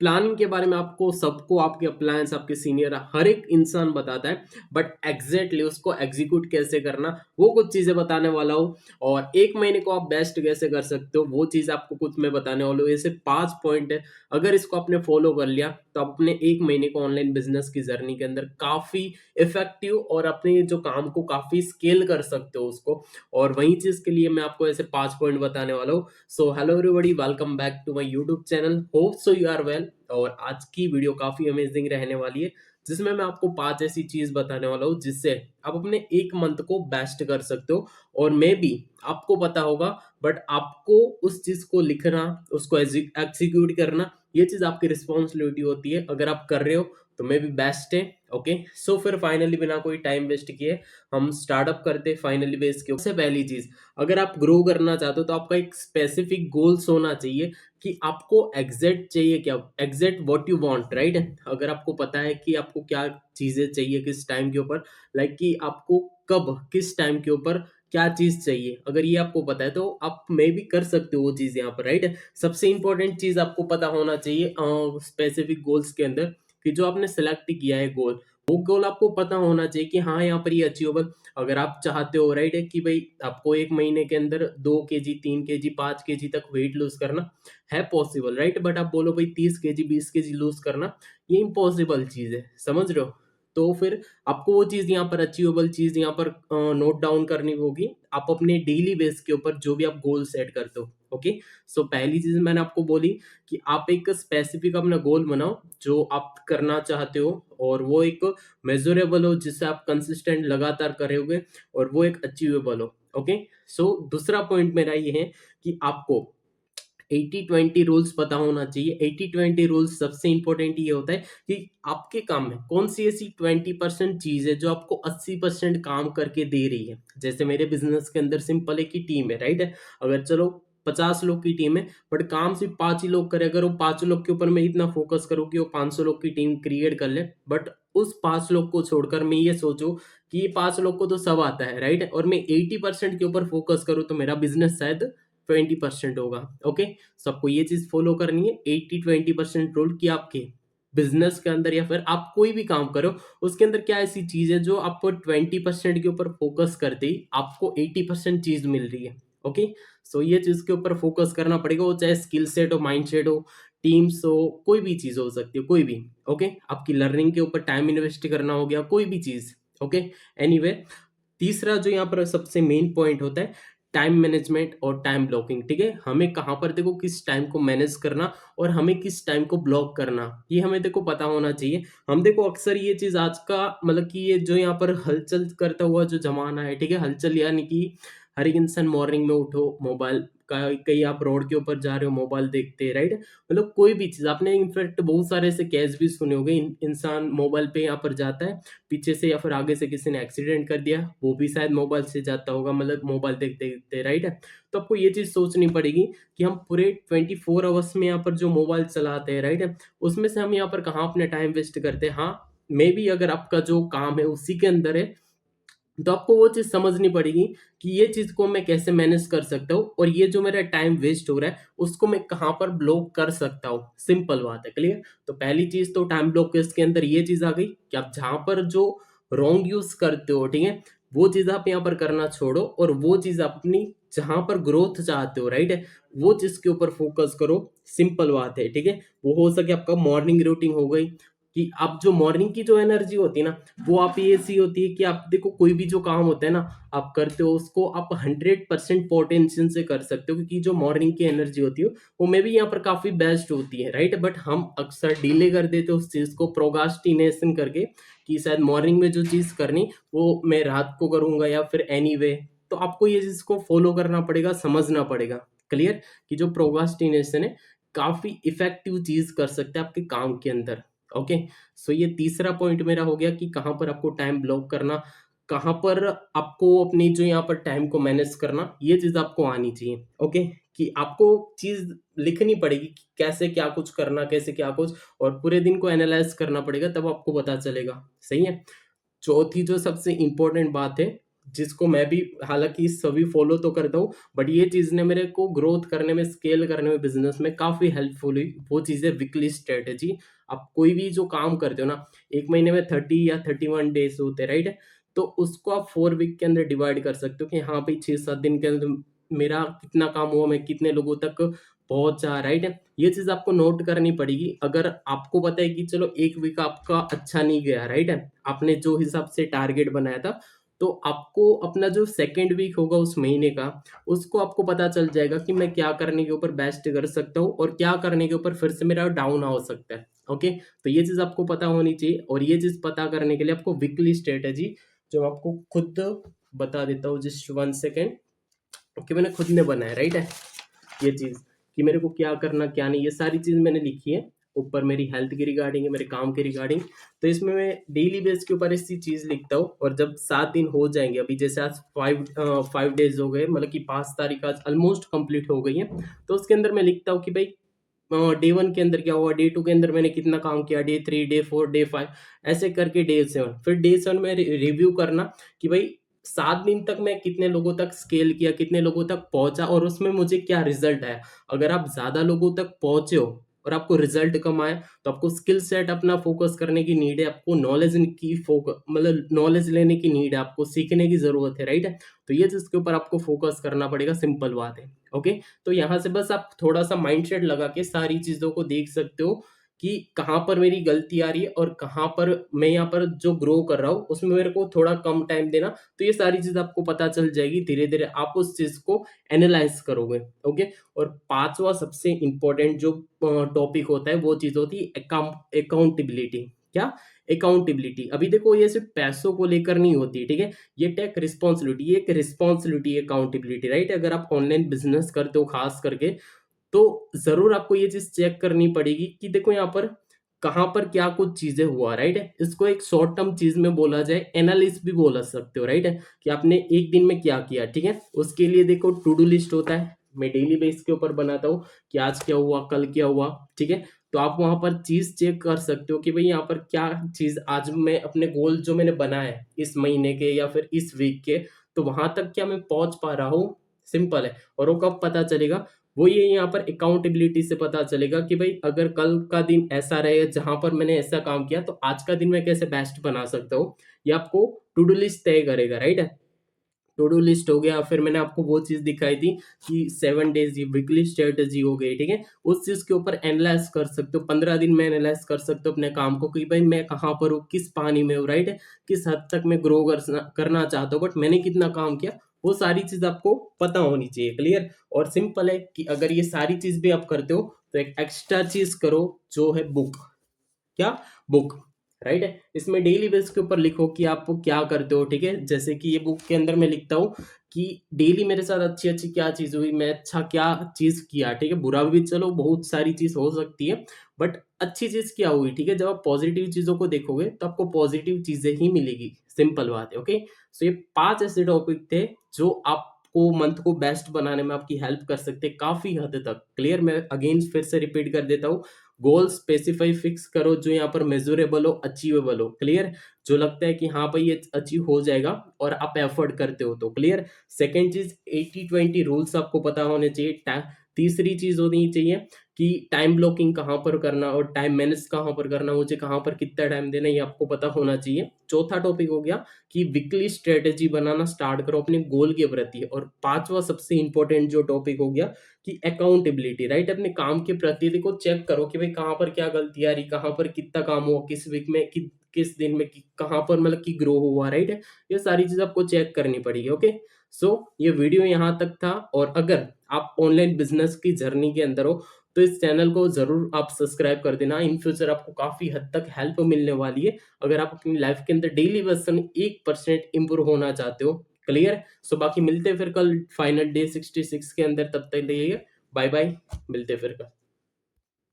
Planning के बारे में आपको सबको आपके अप्लायंस आपके सीनियर हर एक इंसान बताता है, बट एग्जैक्टली उसको एग्जीक्यूट कैसे करना वो कुछ चीजें बताने वाला हूँ। और एक महीने को आप बेस्ट कैसे कर सकते हो वो चीज आपको कुछ मैं बताने वाला हूँ। ऐसे 5 पॉइंट है, अगर इसको आपने फॉलो कर लिया तो अपने एक महीने को ऑनलाइन बिजनेस की जर्नी के अंदर काफी इफेक्टिव और अपने जो काम को काफी स्केल कर सकते हो उसको। और वही चीज के लिए मैं आपको ऐसे 5 पॉइंट बताने वाला हूँ। So hello everybody, welcome back to my YouTube channel, hope so you are well. और आज की वीडियो काफी अमेजिंग रहने वाली है, जिसमें मैं आपको 5 ऐसी चीज बताने वाला हूँ जिससे आप अपने एक मंथ को बेस्ट कर सकते हो। और मे बी आपको पता होगा, बट आपको उस चीज को लिखना, उसको एग्जीक्यूट करना, ये चीज आपकी रिस्पॉन्सिबिलिटी होती है। अगर आप कर रहे हो तो मे बी बेस्ट है। ओके, सो फिर फाइनली बिना कोई टाइम वेस्ट किए हम स्टार्टअप करते फाइनली बेस के। सबसे पहली चीज, अगर आप ग्रो करना चाहते हो तो आपका एक स्पेसिफिक गोल्स होना चाहिए कि आपको एग्जैक्ट चाहिए क्या, exact what you want, right. अगर आपको पता है कि आपको क्या चीजें चाहिए किस टाइम के ऊपर, लाइक कि आपको कब किस टाइम के ऊपर क्या चीज चाहिए, अगर ये आपको पता है तो आप मे भी कर सकते हो वो चीज यहाँ पर, राइट। सबसे इंपॉर्टेंट चीज आपको पता होना चाहिए स्पेसिफिक गोल्स के अंदर, कि जो आपने सेलेक्ट किया है गोल, वो गोल आपको पता होना चाहिए कि हाँ यहाँ पर ये अचीवेबल। अगर आप चाहते हो, राइट, है कि भाई आपको एक महीने के अंदर 2 kg 3 kg 5 kg तक वेट लूज करना है, पॉसिबल, राइट। बट आप बोलो भाई 30 kg 20 kg लूज करना ये इम्पॉसिबल चीज है, समझ रहे हो। तो फिर आपको वो चीज यहाँ पर अचीवेबल चीज यहाँ पर नोट डाउन करनी होगी, आप अपने डेली बेस के ऊपर जो भी आप गोल सेट करते हो। ओके, सो पहली चीज मैंने आपको बोली कि आप एक स्पेसिफिक अपना गोल बनाओ जो आप करना चाहते हो, और वो एक मेजरेबल हो जिससे आप कंसिस्टेंट लगातार करोगे, और वो एक अचीवेबल हो। ओके, सो दूसरा पॉइंट मेरा ये है कि आपको 80-20 रूल्स पता होना चाहिए। 80-20 रूल्स सबसे इंपॉर्टेंट ये होता है कि आपके काम में कौन सी ऐसी 20% चीज है जो आपको 80% काम करके दे रही है। जैसे मेरे बिजनेस के अंदर सिंपल एक ही टीम है, राइट। अगर चलो 50 लोग की टीम है, बट काम सिर्फ 5 ही लोग करे, अगर वो 5 लोग के ऊपर मैं इतना फोकस करूँ कि वो 500 लोग की टीम क्रिएट कर ले, बट उस 5 लोग को छोड़कर मैं ये सोचूं कि ये 5 लोग को तो सब आता है, राइट, और मैं 80% के ऊपर फोकस करूँ तो मेरा बिजनेस शायद 20% होगा। ओके, सबको ये चीज फॉलो करनी है, 80-20% रूल, कि आपके बिजनेस के अंदर या फिर आप कोई भी काम करो उसके अंदर क्या ऐसी चीज है जो आपको 20% के ऊपर फोकस करते ही आपको 80% चीज मिल रही है। ओके, सो ये चीज के ऊपर फोकस करना पड़ेगा, वो चाहे स्किल सेट हो, माइंड सेट हो, टीम्स हो, कोई भी चीज हो सकती है, कोई भी। ओके, आपकी लर्निंग के ऊपर टाइम इन्वेस्ट करना हो गया, कोई भी चीज। ओके, एनीवे, तीसरा जो यहाँ पर सबसे मेन पॉइंट होता है, टाइम मैनेजमेंट और टाइम ब्लॉकिंग। ठीक है, हमें कहाँ पर देखो किस टाइम को मैनेज करना और हमें किस टाइम को ब्लॉक करना, ये हमें देखो पता होना चाहिए। हम देखो अक्सर ये चीज आज का मतलब कि ये जो यहाँ पर हलचल करता हुआ जो जमाना है, ठीक है, हलचल यानी कि हर एक इंसान मॉर्निंग में उठो मोबाइल का, कहीं आप रोड के ऊपर जा रहे हो मोबाइल देखते हैं, राइट। मतलब कोई भी चीज आपने इनफैक्ट बहुत सारे ऐसे केस भी सुने होंगे, इंसान मोबाइल पे यहाँ पर जाता है, पीछे से या फिर आगे से किसी ने एक्सीडेंट कर दिया, वो भी शायद मोबाइल से जाता होगा, मतलब मोबाइल देखते देखते, राइट है। तो आपको ये चीज सोचनी पड़ेगी कि हम पूरे 24 आवर्स में यहाँ पर जो मोबाइल चलाते हैं, राइट है, उसमें से हम यहाँ पर कहाँ अपने टाइम वेस्ट करते हैं। हाँ, मे बी अगर आपका जो काम है उसी के अंदर है तो आपको वो चीज समझनी पड़ेगी कि ये चीज को मैं कैसे मैनेज कर सकता हूँ, और ये जो मेरा टाइम वेस्ट हो रहा है उसको मैं कहाँ पर ब्लॉक कर सकता हूँ। सिंपल बात है, क्लियर। तो पहली चीज तो टाइम ब्लॉकेज के अंदर ये चीज आ गई कि आप जहां पर जो रॉन्ग यूज करते हो, ठीक है, वो चीज आप यहाँ पर करना छोड़ो, और वो चीज अपनी जहां पर ग्रोथ चाहते हो, राइट है, वो चीज के ऊपर फोकस करो। सिंपल बात है, ठीक है। वो हो सके आपका मॉर्निंग रूटीन हो गई, कि आप जो मॉर्निंग की जो एनर्जी होती है ना, वो आप ये ऐसी होती है कि आप देखो कोई भी जो काम होता है ना आप करते हो उसको आप 100% पोटेंशियल से कर सकते हो, क्योंकि जो मॉर्निंग की एनर्जी होती है वो मे भी यहाँ पर काफी बेस्ट होती है, राइट। बट हम अक्सर डिले कर देते हैं उस चीज को प्रोगास्टिनेशन करके, कि शायद मॉर्निंग में जो चीज करनी वो मैं रात को करूंगा या फिर एनीवे। तो आपको ये चीज को फॉलो करना पड़ेगा, समझना पड़ेगा, क्लियर, कि जो प्रोगास्टिनेशन है काफी इफेक्टिव चीज कर सकते हैं आपके काम के अंदर। ओके, सो ये तीसरा पॉइंट मेरा हो गया कि कहाँ पर आपको टाइम ब्लॉक करना, कहाँ पर आपको अपनी जो यहाँ पर टाइम को मैनेज करना, ये चीज आपको आनी चाहिए। ओके, कि आपको चीज लिखनी पड़ेगी कि कैसे क्या कुछ करना, कैसे क्या कुछ, और पूरे दिन को एनालाइज करना पड़ेगा, तब आपको पता चलेगा, सही है। चौथी जो सबसे इंपॉर्टेंट बात है, जिसको मैं भी हालांकि सभी फॉलो तो करता हूँ, बट ये चीज़ ने मेरे को ग्रोथ करने में, स्केल करने में, बिजनेस में काफ़ी हेल्पफुल हुई। वो चीज़ है वीकली स्ट्रेटेजी। आप कोई भी जो काम करते हो ना, एक महीने में 30 या 31 डेज होते हैं, राइट? तो उसको आप 4 वीक के अंदर डिवाइड कर सकते हो कि हाँ भाई 6-7 दिन के अंदर मेरा कितना काम हुआ, मैं कितने लोगों तक पहुंचा, राइट? ये चीज आपको नोट करनी पड़ेगी। अगर आपको पता है कि चलो एक वीक आपका अच्छा नहीं गया, राइट है, आपने जो हिसाब से टारगेट बनाया था, तो आपको अपना जो सेकेंड वीक होगा उस महीने का, उसको आपको पता चल जाएगा कि मैं क्या करने के ऊपर बेस्ट कर सकता हूँ और क्या करने के ऊपर फिर से मेरा डाउन हो सकता है। ओके, तो ये चीज आपको पता होनी चाहिए, और ये चीज पता करने के लिए आपको वीकली स्ट्रेटेजी, जो मैं आपको खुद बता देता हूँ, जस्ट 1 सेकेंड। ओके, मैंने खुद ने बनाया, राइट है, ये चीज कि मेरे को क्या करना क्या नहीं, ये सारी चीज मैंने लिखी है ऊपर, मेरी हेल्थ की रिगार्डिंग है, मेरे काम के रिगार्डिंग। तो इसमें मैं डेली बेस के ऊपर ऐसी चीज लिखता हूँ, और जब 7 दिन हो जाएंगे, अभी जैसे आज 5 डेज हो गए, मतलब कि 5 तारीख आज ऑलमोस्ट कंप्लीट हो गई है, तो उसके अंदर मैं लिखता हूँ कि भाई डे 1 के अंदर क्या हुआ, डे 2 के अंदर मैंने कितना काम किया, डे 3, डे 4, डे 5, ऐसे करके डे 7, फिर डे 7 में रिव्यू करना कि भाई 7 दिन तक मैं कितने लोगों तक स्केल किया, कितने लोगों तक पहुंचा, और उसमें मुझे क्या रिजल्ट आया। अगर आप ज्यादा लोगों तक पहुंचे हो और आपको रिजल्ट कम आए, तो आपको स्किल सेट अपना फोकस करने की नीड है, आपको नॉलेज की फोकस, मतलब नॉलेज लेने की नीड है, आपको सीखने की जरूरत है, राइट है। तो ये चीज के ऊपर आपको फोकस करना पड़ेगा, सिंपल बात है। ओके, तो यहाँ से बस आप थोड़ा सा माइंडसेट लगा के सारी चीजों को देख सकते हो कि कहाँ पर मेरी गलती आ रही है, और कहाँ पर मैं यहाँ पर जो ग्रो कर रहा हूँ उसमें मेरे को थोड़ा कम टाइम देना। तो ये सारी चीज आपको पता चल जाएगी, धीरे धीरे आप उस चीज को एनालाइज करोगे। ओके, और पांचवा सबसे इंपॉर्टेंट जो टॉपिक होता है, वो चीज होती है अकाउंटेबिलिटी। क्या? अकाउंटेबिलिटी। अभी देखो, ये सिर्फ पैसों को लेकर नहीं होती, ठीक है, ये टेक रिस्पॉन्सिबिलिटी, ये एक रिस्पॉन्सिबिलिटी है, अकाउंटेबिलिटी, राइट? अगर आप ऑनलाइन बिजनेस करते हो खास करके, तो जरूर आपको ये चीज चेक करनी पड़ेगी कि देखो यहाँ पर कहाँ पर क्या कुछ चीजें हुआ, राइट है। इसको एक शॉर्ट टर्म चीज में बोला जाए, एनालिस्ट भी बोल सकते हो, राइट है, कि आपने एक दिन में क्या किया, ठीक है। उसके लिए देखो टू डू लिस्ट होता है, मैं डेली बेस के ऊपर बनाता हूँ कि आज क्या हुआ, कल क्या हुआ, ठीक है। तो आप वहां पर चीज चेक कर सकते हो कि भाई यहाँ पर क्या चीज, आज मैं अपने गोल जो मैंने बनाया है इस महीने के या फिर इस वीक के, तो वहां तक क्या मैं पहुंच पा रहा हूँ। सिंपल है। और वो कब पता चलेगा? वो ये यहाँ पर अकाउंटेबिलिटी से पता चलेगा कि भाई अगर कल का दिन ऐसा रहे जहां पर मैंने ऐसा काम किया, तो आज का दिन मैं कैसे बेस्ट बना सकता हूँ। ये आपको टू डू लिस्ट तय करेगा, राइट है। टू डू लिस्ट हो गया, फिर मैंने आपको वो चीज दिखाई थी कि 7 डेज वीकली स्ट्रेटेजी हो गई, ठीक है। उस चीज के ऊपर एनालाइज कर सकते हो, 15 दिन में एनालाइज कर सकते हो अपने काम को कि भाई मैं कहाँ पर हूँ, किस पानी में हूँ, राइट है, किस हद तक मैं ग्रो करना चाहता हूँ, बट मैंने कितना काम किया, वो सारी चीज आपको पता होनी चाहिए। क्लियर और सिंपल है कि अगर ये सारी चीज भी आप करते हो, तो एक एक्स्ट्रा चीज करो, जो है बुक। क्या? बुक, राइट है। इसमें डेली बेस के ऊपर लिखो कि आप क्या करते हो, ठीक है। जैसे कि ये बुक के अंदर मैं लिखता हूँ कि डेली मेरे साथ अच्छी अच्छी क्या चीज हुई, मैं अच्छा क्या चीज किया, ठीक है। बुरा भी चलो बहुत सारी चीज हो सकती है, बट अच्छी चीज क्या हुई, ठीक है। जब आप पॉजिटिव चीजों को देखोगे तो आपको पॉजिटिव चीजें ही मिलेगी, सिंपल बात है। ओके, सो ये 5 ऐसे टॉपिक थे जो आपको मंथ को बेस्ट बनाने में आपकी हेल्प कर सकते हैं काफी हद तक। क्लियर? मैं अगेन फिर से रिपीट कर देता हूँ, गोल स्पेसिफाई फिक्स करो जो यहाँ पर मेजरेबल हो, अचीवेबल हो। क्लियर? जो लगता है कि हाँ भाई ये अचीव हो जाएगा और आप एफर्ट करते हो तो। क्लियर? सेकेंड चीज, 80-20 रूल्स आपको पता होने चाहिए। तीसरी चीज होनी चाहिए कि टाइम ब्लॉकिंग कहाँ पर करना और टाइम मैनेज कहाँ पर करना, मुझे कहाँ पर कितना टाइम देना, ये आपको पता होना चाहिए। चौथा टॉपिक हो गया कि वीकली स्ट्रेटेजी बनाना स्टार्ट करो अपने गोल के प्रति। और पांचवा सबसे इंपॉर्टेंट जो टॉपिक हो गया कि अकाउंटेबिलिटी, राइट। अपने काम के प्रति को चेक करो कि भाई कहाँ पर क्या गलती आ रही, कहाँ पर कितना काम हुआ, किस वीक में किस दिन में कहाँ पर मतलब कि ग्रो हुआ, राइट है। ये सारी चीज आपको चेक करनी पड़ेगी। ओके, सो ये वीडियो यहाँ तक था। और अगर आप ऑनलाइन बिजनेस की जर्नी के अंदर हो, तो इस चैनल को जरूर आप सब्सक्राइब कर देना। इन फ्यूचर आपको काफी हद तक हेल्प मिलने वाली है, अगर आप अपनी लाइफ के अंदर डेली वर्सन 1% इंप्रूव होना चाहते हो। क्लियर? सो बाकी मिलते हैं फिर कल फाइनल डे 66 के अंदर, तब तक लिए बाय बाय, मिलते हैं फिर कल।